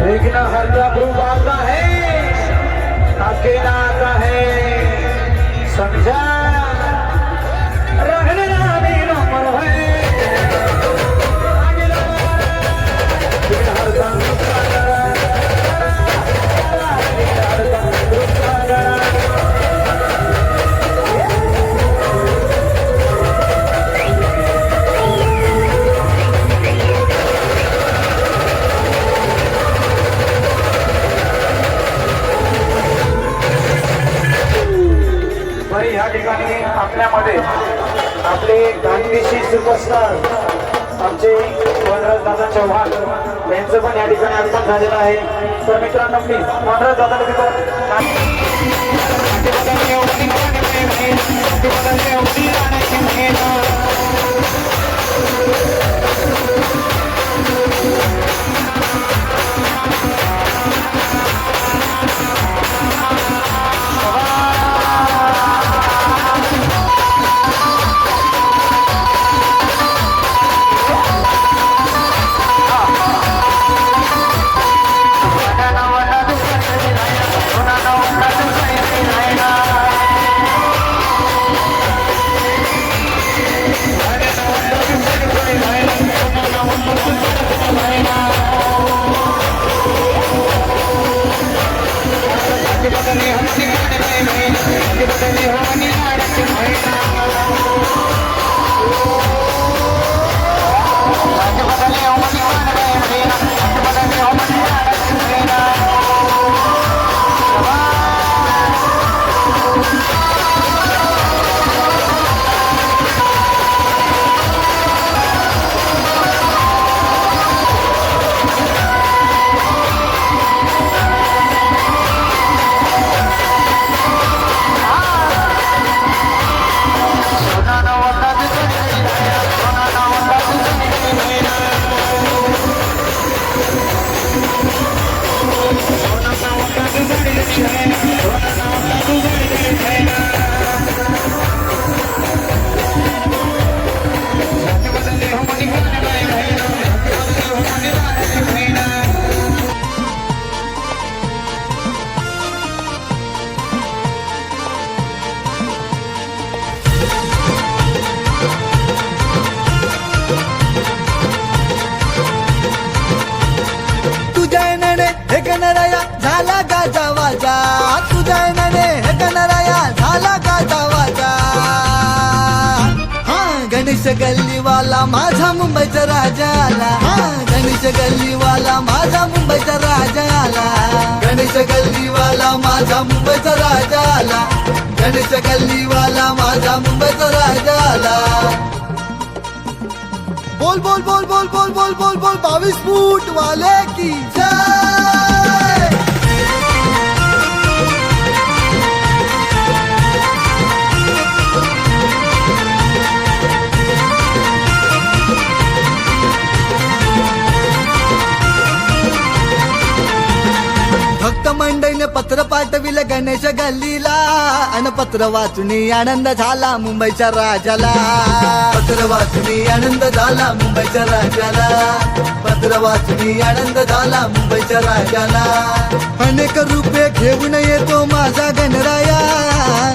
विघ्न हरता प्रभु आता है, अकेला आता है, समझा रहने नामी नंबर है। विघ्न हरता ह्या ठिकाणी आपल्यामध्ये आपले गांधीशी सुपरस्टार आमचे वनराज दादा चव्हाण यांचं पण या ठिकाणी आगमन झालेलं आहे। तर मित्रांनो प्लीज वनराज दादा गणेश गल्लीवाला माझा मुंबईचा राजा आला, गणेश गल्लीवाला माझा मुंबईचा राजा आला, गणेश गल्लीवाला माझा मुंबईचा राजा आला, गणेश गल्लीवाला माझा मुंबईचा राजा आला। बोल बोल बोल बोल बोल बोल बोल बोल 22 फूट वाले की जय। भक्त मंडळीने पत्र पाठविलं गणेश गल्लीला, अन पत्र वाचून आनंद झाला मुंबईच्या राजाला, पत्र वाचून आनंद झाला मुंबईच्या राजाला, पत्र वाचून आनंद झाला मुंबईच्या राजाला। अनेक रूपे घेऊन येतो माझा गणराया,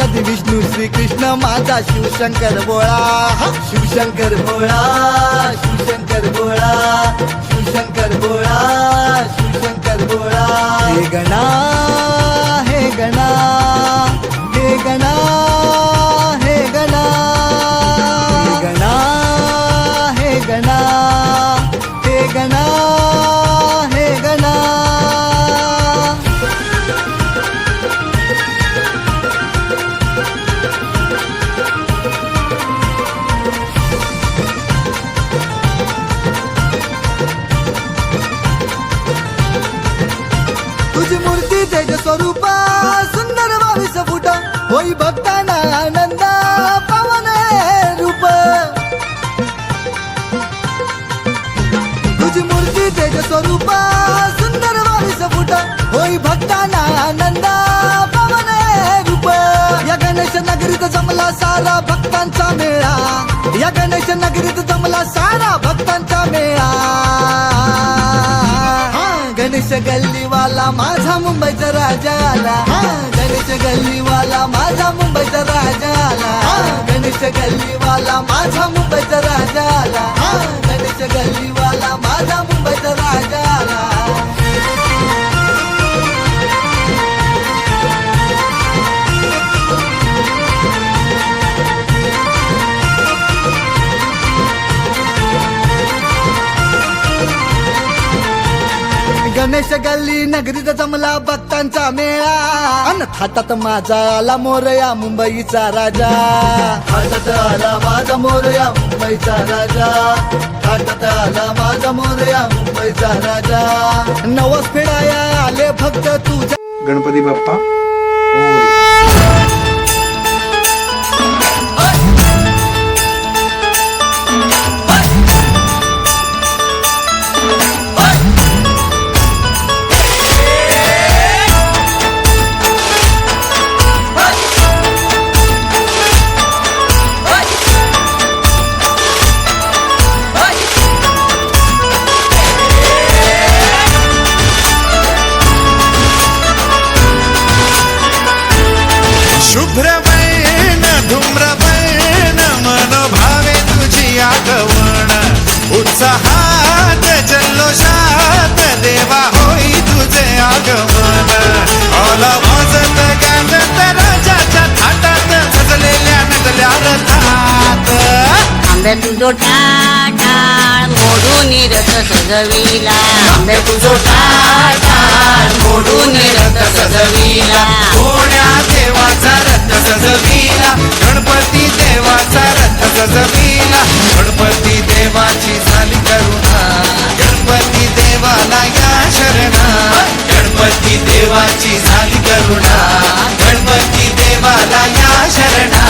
कधी विष्णू श्रीकृष्ण माझा शिवशंकर भोळा, शिवशंकर भोळा, शिवशंकर भोळा, शिवशंकर भोळा, शिवशंकर भोळा। हे गणा, हे गणा, हे गणा, हे गणा, हे गणा, हे गणा, हे गणा, हे गणा। तुझी मूर्ती तेज स्वरूप सुंदर 22 फूट, होई भक्तांना आनंद पावन रूप। तुझी मूर्ती तेज स्वरूप सुंदर 22 फूट, होई भक्तांना आनंद पावन रूप। या गणेश नगरीत जमला सारा भक्तांचा मेळा, या गणेश नगरीत जमला सारा भक्तांचा मेळा। गणेश गणेश गल्लीवाला माझा मुंबईचा राजा आला गणेश गल्लीवाला माझा मुंबईचा राजा आला गणेश गल्लीवाला माझा मुंबईचा राजा आला गणेश गल्लीवाला माझा मुंबईचा राजा आला गणेश गल्ली नगरीत जमला भक्तांचा मेळा अन थाटात माझा आला मोरया मुंबईचा राजा थाटात आला माझा मोरया मुंबईचा राजा थाटात आला माझा मोरया मुंबईचा राजा नवस फेडाया आले फक्त तुझ्या गणपती बाप्पा मोरया. शुभ्रवर्ण धूम्रवर्ण मन भावे तुझी आगवण उत्साहात जल्लोषात देवा होई तुझे आगमन आला वाजत गाजत राजाच्या थाटात सजलेल्या नटल्या रथात आंबे तुझो टाटाळ मोडून रथ सजविला आंबे तुझो टाटाळ मोडून रथ सजविला कोण्या देवाचा रथ सजविला गणपती देवाचा रथ सजविला गणपती देवाची झाली करुणा गणपती देवाला या शरणा गणपती देवाची झाली करुणा गणपती देवाला या शरणा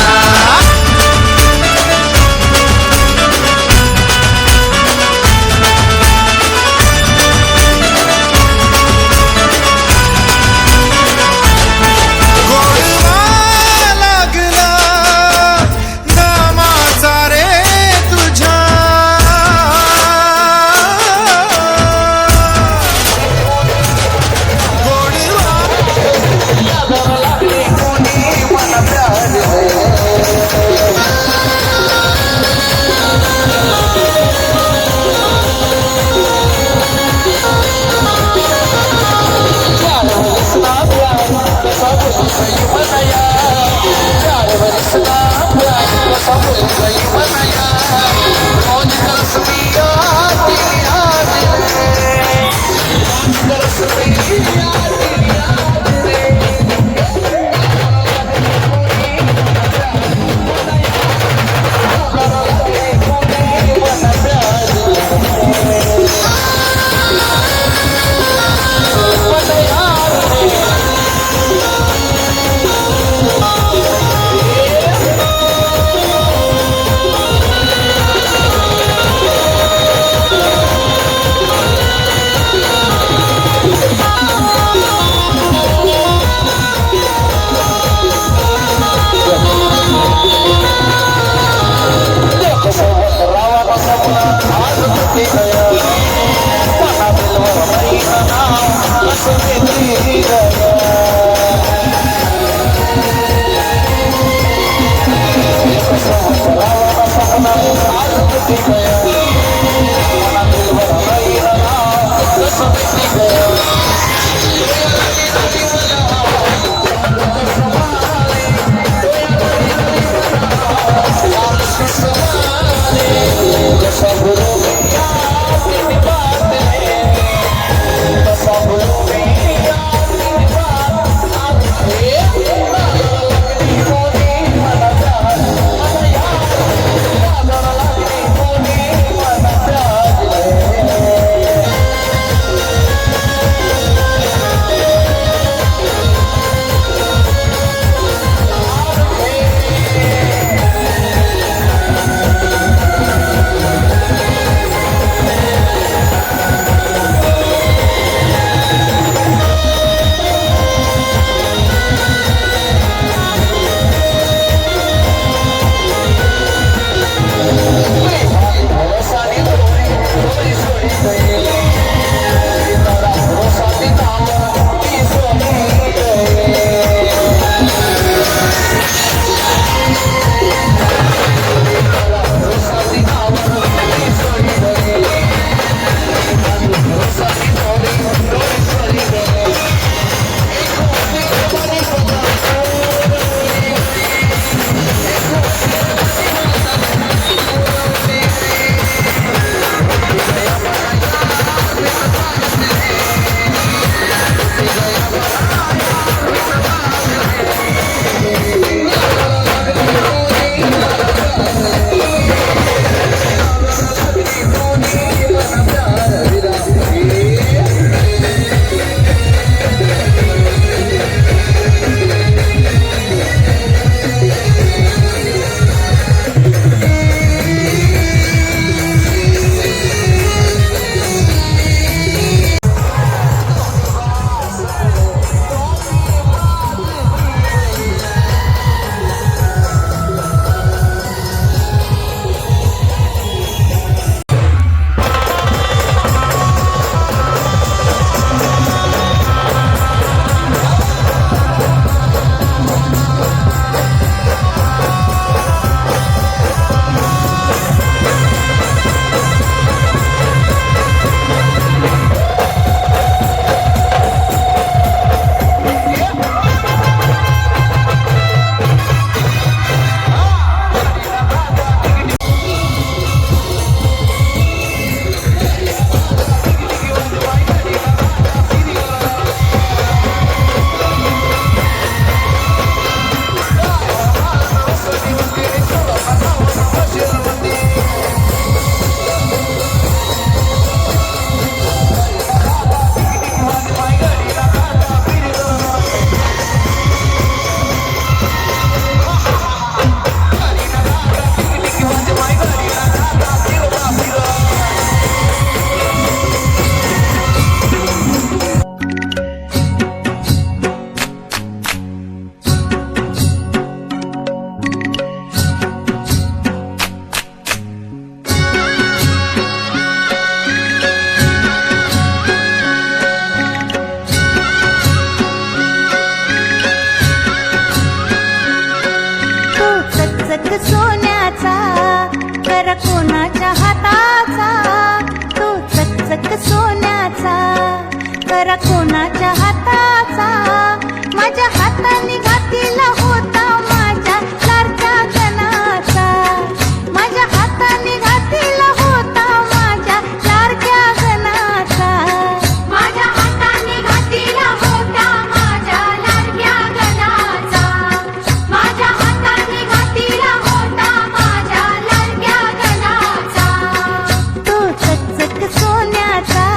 राजा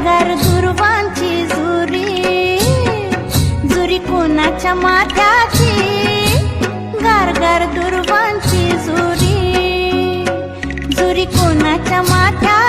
गार दुर्वांची जुरी जुरी कोणाच्या माथ्याची गार दुर्वांची जुरी जुरी कोणाच्या माथ्याची